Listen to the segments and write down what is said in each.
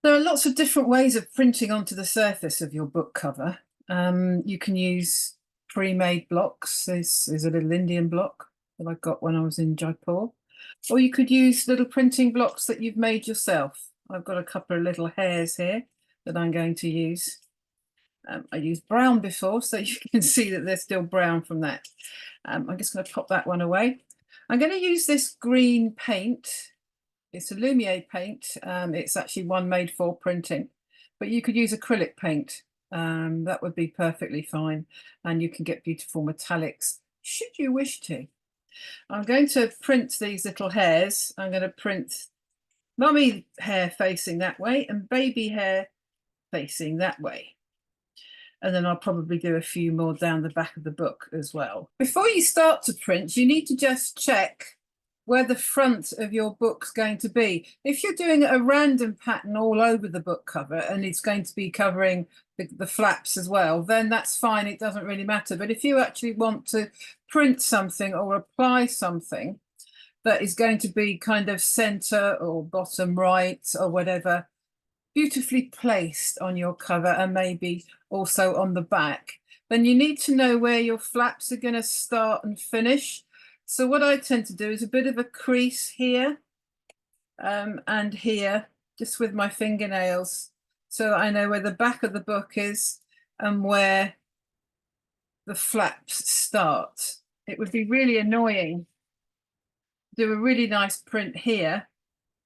There are lots of different ways of printing onto the surface of your book cover. You can use pre-made blocks. There's a little Indian block that I got when I was in Jaipur. Or you could use little printing blocks that you've made yourself. I've got a couple of little hairs here that I'm going to use. I used brown before, so you can see that they're still brown from that. I'm just going to pop that one away. I'm going to use this green paint. It's a Lumiere paint. It's actually one made for printing, but you could use acrylic paint. That would be perfectly fine. And you can get beautiful metallics should you wish to. I'm going to print these little hairs. I'm going to print mummy hair facing that way and baby hair facing that way. And then I'll probably do a few more down the back of the book as well. Before you start to print, you need to just check where the front of your book's going to be. If you're doing a random pattern all over the book cover and it's going to be covering the flaps as well, then that's fine, it doesn't really matter. But if you actually want to print something or apply something that is going to be kind of center or bottom right or whatever, beautifully placed on your cover and maybe also on the back, then you need to know where your flaps are going to start and finish. So what I tend to do is a bit of a crease here and here, just with my fingernails, so I know where the back of the book is and where the flaps start. It would be really annoying to do a really nice print here.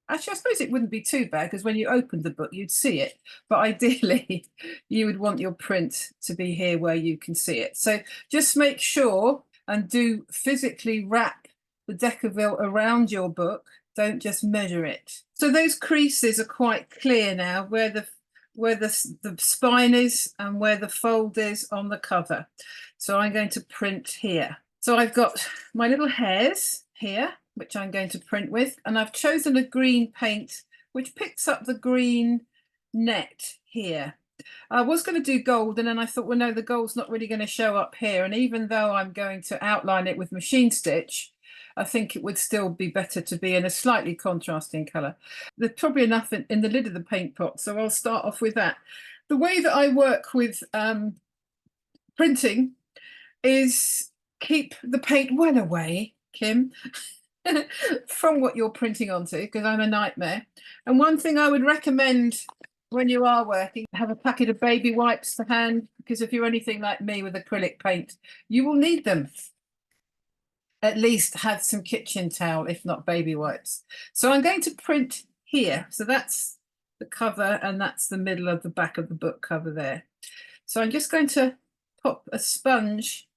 Actually, I suppose it wouldn't be too bad because when you opened the book, you'd see it. But ideally, you would want your print to be here where you can see it. So just make sure and do physically wrap the Decovil around your book. Don't just measure it. So those creases are quite clear now, where the spine is and where the fold is on the cover. So I'm going to print here. So I've got my little hairs here, which I'm going to print with, and I've chosen a green paint which picks up the green net here. I was going to do gold, and then I thought, well, no, the gold's not really going to show up here, and even though I'm going to outline it with machine stitch, I think it would still be better to be in a slightly contrasting colour. There's probably enough in the lid of the paint pot, so I'll start off with that. The way that I work with printing is keep the paint well away, Kim, from what you're printing onto, because I'm a nightmare. And one thing I would recommend when you are working, have a packet of baby wipes to hand, because if you're anything like me with acrylic paint, you will need them. At least have some kitchen towel, if not baby wipes. So I'm going to print here. So that's the cover, and that's the middle of the back of the book cover there. So I'm just going to pop a sponge,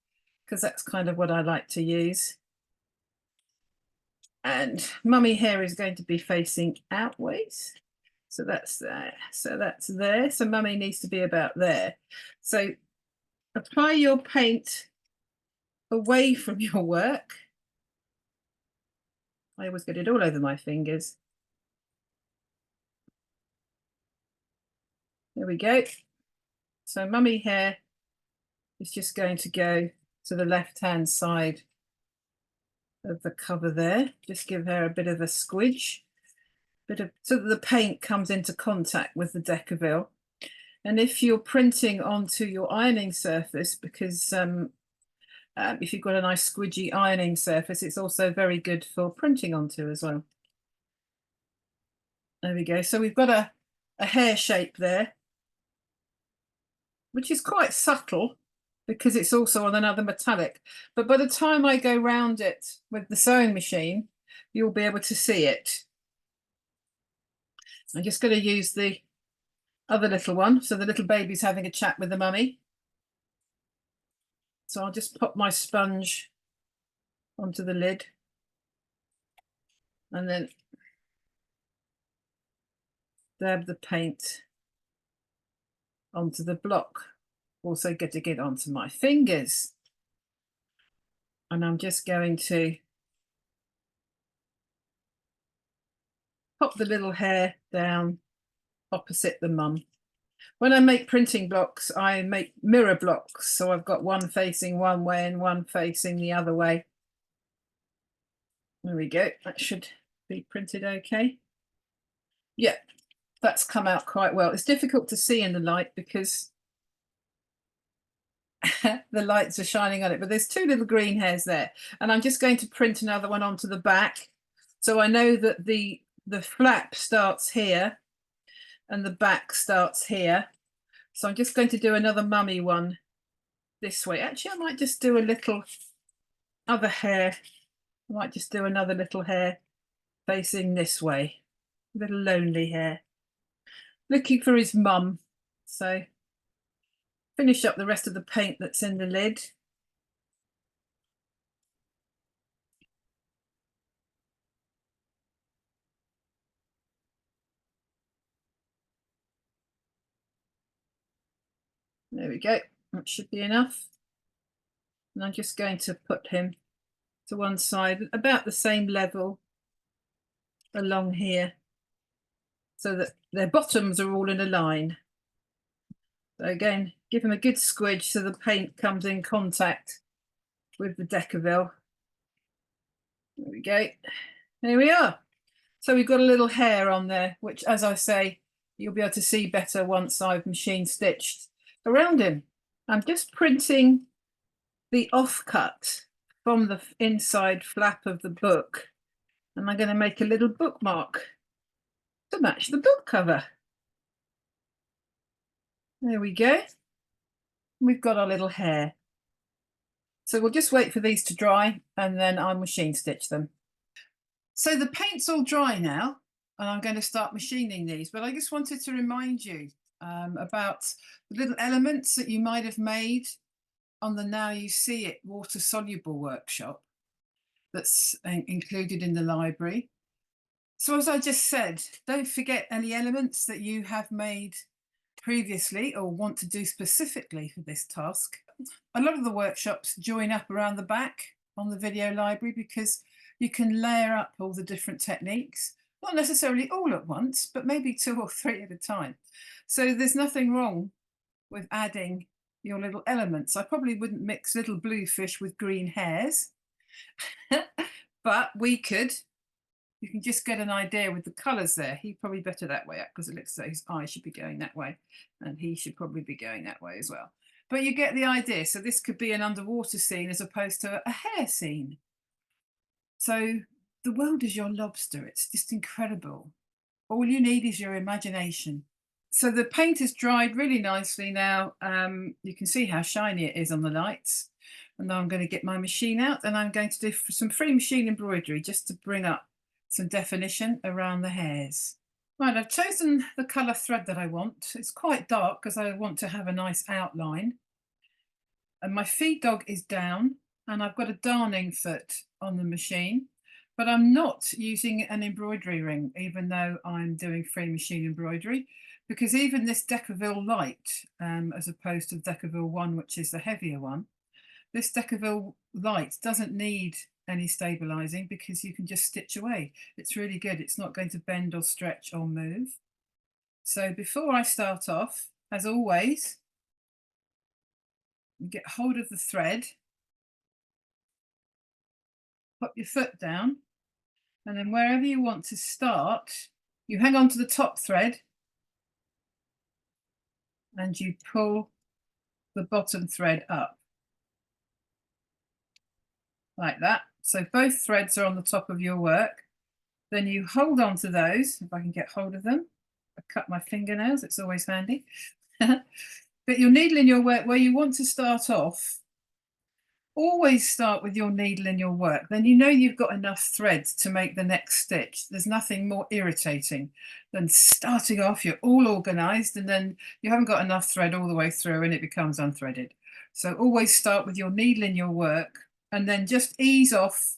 because that's kind of what I like to use. And mummy hair is going to be facing outwards. So that's there. So that's there. So mummy needs to be about there. So apply your paint away from your work. I always get it all over my fingers. There we go. So mummy hair is just going to go to the left-hand side of the cover there. Just give her a bit of a squidge, so that the paint comes into contact with the Decovil. And if you're printing onto your ironing surface, because if you've got a nice squidgy ironing surface, it's also very good for printing onto as well. There we go. So we've got a hair shape there, which is quite subtle because it's also on another metallic. But by the time I go round it with the sewing machine, you'll be able to see it. I'm just going to use the other little one. So the little baby's having a chat with the mummy. So I'll just pop my sponge onto the lid and then dab the paint onto the block. Also getting it onto my fingers. And I'm just going to pop the little hair down opposite the mum. When I make printing blocks, I make mirror blocks. So I've got one facing one way and one facing the other way. There we go. That should be printed okay. Yeah. that's come out quite well. It's difficult to see in the light because the lights are shining on it, but there's two little green hairs there, and I'm just going to print another one onto the back. So I know that the flap starts here and the back starts here. So I'm just going to do another mummy one this way. Actually, I might just do a little other hair. I might just do another little hair facing this way. A little lonely hair. Looking for his mum. So finish up the rest of the paint that's in the lid. There we go. That should be enough. And I'm just going to put him to one side, about the same level along here, so that their bottoms are all in a line. So again, give them a good squidge so the paint comes in contact with the Decovil. There we go. There we are. So we've got a little hair on there, which, as I say, you'll be able to see better once I've machine stitched around him. I'm just printing the offcut from the inside flap of the book, and I'm going to make a little bookmark to match the book cover. There we go. We've got our little hair. So we'll just wait for these to dry and then I'll machine stitch them. So the paint's all dry now and I'm going to start machining these, but I just wanted to remind you about the little elements that you might have made on the Now You See It water soluble workshop that's included in the library. So as I just said, don't forget any elements that you have made previously or want to do specifically for this task. A lot of the workshops join up around the back on the video library because you can layer up all the different techniques, not necessarily all at once, but maybe 2 or 3 at a time. So there's nothing wrong with adding your little elements. I probably wouldn't mix little blue fish with green hairs, but we could. You can just get an idea with the colours there. He'd probably better that way because it looks like his eye should be going that way and he should probably be going that way as well. But you get the idea. So this could be an underwater scene as opposed to a hair scene. So the world is your lobster. It's just incredible. All you need is your imagination. So the paint has dried really nicely now. You can see how shiny it is on the lights. And now I'm going to get my machine out and I'm going to do some free machine embroidery just to bring up some definition around the hairs. Right, I've chosen the colour thread that I want. It's quite dark because I want to have a nice outline. And my feed dog is down and I've got a darning foot on the machine, but I'm not using an embroidery ring, even though I'm doing free machine embroidery, because even this Decovil light, as opposed to Decovil 1, which is the heavier one, this Decovil light doesn't need any stabilizing because you can just stitch away. It's really good. It's not going to bend or stretch or move. So before I start off, as always, you get hold of the thread, put your foot down, and then wherever you want to start, you hang on to the top thread and you pull the bottom thread up like that. So both threads are on the top of your work. Then you hold on to those, if I can get hold of them. I cut my fingernails, it's always handy. But your needle in your work, where you want to start off, always start with your needle in your work. Then you know you've got enough threads to make the next stitch. There's nothing more irritating than starting off, you're all organised, and then you haven't got enough thread all the way through and it becomes unthreaded. So always start with your needle in your work and then just ease off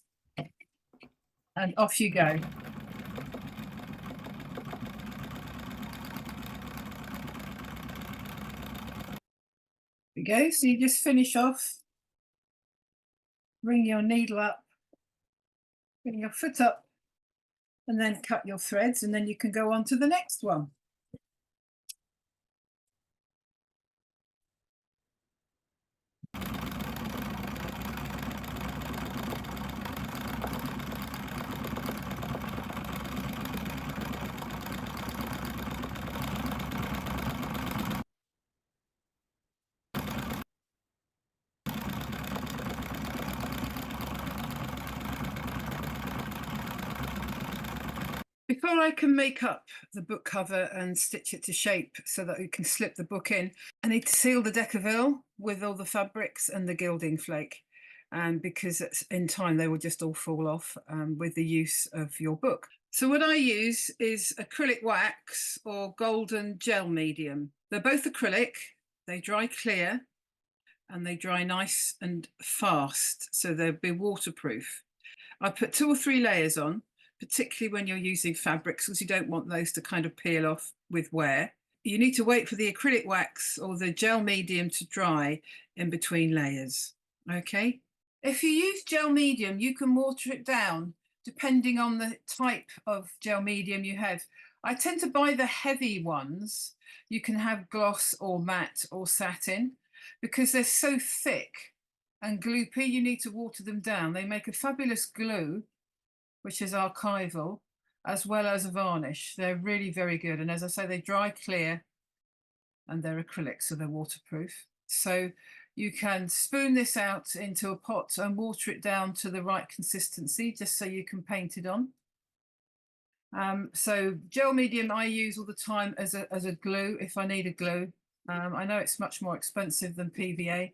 and off you go. There we go. So you just finish off, bring your needle up, bring your foot up, and then cut your threads, and then you can go on to the next one. Before I can make up the book cover and stitch it to shape so that we can slip the book in, I need to seal the Decovil with all the fabrics and the gilding flake, because in time they will just all fall off with the use of your book. So what I use is acrylic wax or golden gel medium. They're both acrylic, they dry clear and they dry nice and fast, so they'll be waterproof. I put 2 or 3 layers on, particularly when you're using fabrics, because you don't want those to kind of peel off with wear. You need to wait for the acrylic wax or the gel medium to dry in between layers, okay? If you use gel medium, you can water it down depending on the type of gel medium you have. I tend to buy the heavy ones. You can have gloss or matte or satin, because they're so thick and gloopy, you need to water them down. They make a fabulous glue, which is archival, as well as a varnish. They're really very good. And as I say, they dry clear and they're acrylic, so they're waterproof. So you can spoon this out into a pot and water it down to the right consistency, just so you can paint it on. So gel medium I use all the time as a glue if I need a glue. I know it's much more expensive than PVA,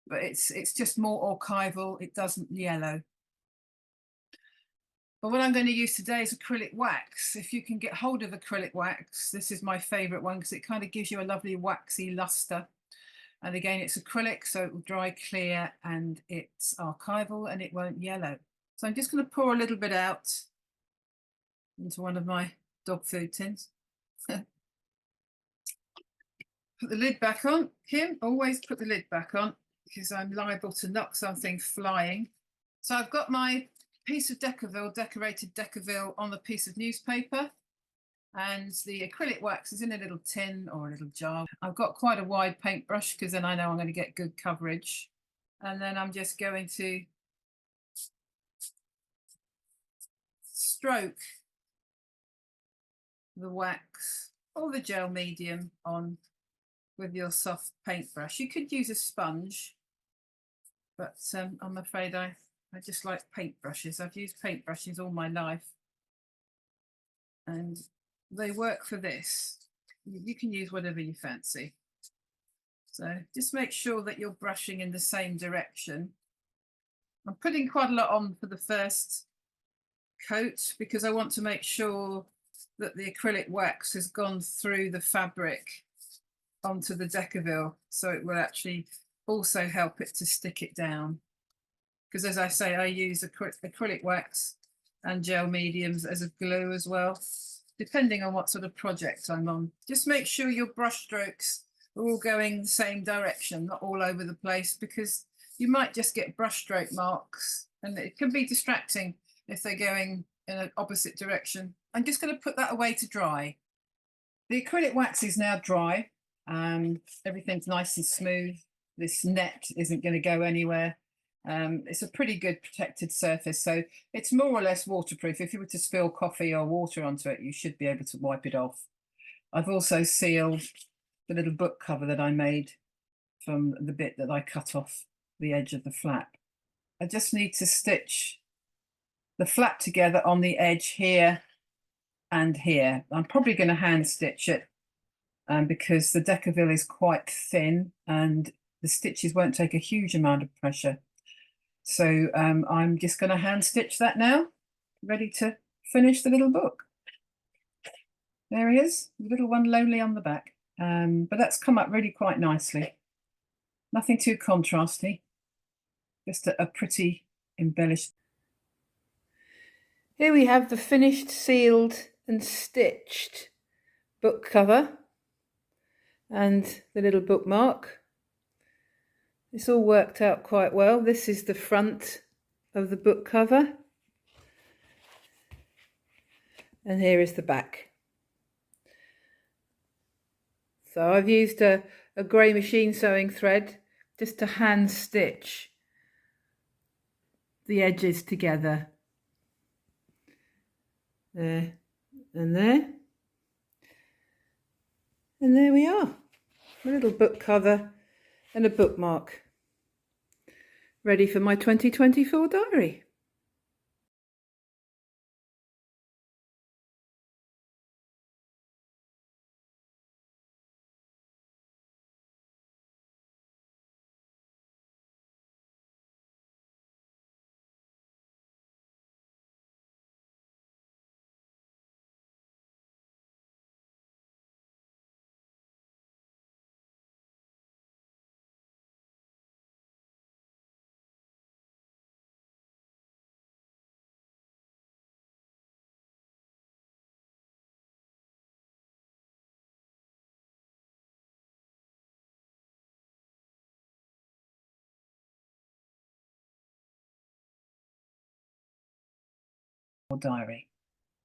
but it's just more archival. It doesn't yellow. But what I'm going to use today is acrylic wax. If you can get hold of acrylic wax, this is my favourite one because it kind of gives you a lovely waxy luster. And again, it's acrylic, so it will dry clear and it's archival and it won't yellow. So I'm just going to pour a little bit out into one of my dog food tins. Put the lid back on, Kim. Always put the lid back on because I'm liable to knock something flying. So I've got my piece of Decovil, decorated Decovil, on the piece of newspaper, and the acrylic wax is in a little tin or a little jar. I've got quite a wide paintbrush because then I know I'm going to get good coverage. And then I'm just going to stroke the wax or the gel medium on with your soft paintbrush. You could use a sponge, but I'm afraid I just like paintbrushes. I've used paintbrushes all my life and they work for this. You can use whatever you fancy. So just make sure that you're brushing in the same direction. I'm putting quite a lot on for the first coat because I want to make sure that the acrylic wax has gone through the fabric onto the Decovil, so it will actually also help it to stick it down. Because as I say, I use acrylic wax and gel mediums as a glue as well, depending on what sort of project I'm on. Just make sure your brush strokes are all going the same direction, not all over the place, because you might just get brush stroke marks and it can be distracting if they're going in an opposite direction. I'm just going to put that away to dry. The acrylic wax is now dry. Everything's nice and smooth. This net isn't going to go anywhere. It's a pretty good protected surface, so it's more or less waterproof. If you were to spill coffee or water onto it, you should be able to wipe it off. I've also sealed the little book cover that I made from the bit that I cut off the edge of the flap. I just need to stitch the flap together on the edge here and here. I'm probably going to hand stitch it because the Decovil is quite thin and the stitches won't take a huge amount of pressure. So I'm just going to hand stitch that now, ready to finish the little book. There he is, the little one lonely on the back. But that's come up really quite nicely. Nothing too contrasty, just a pretty embellished. Here we have the finished, sealed and stitched book cover and the little bookmark. It's all worked out quite well. This is the front of the book cover. And here is the back. So I've used a grey machine sewing thread just to hand stitch the edges together. There and there. And there we are. A little book cover and a bookmark. Ready for my 2024 diary. diary.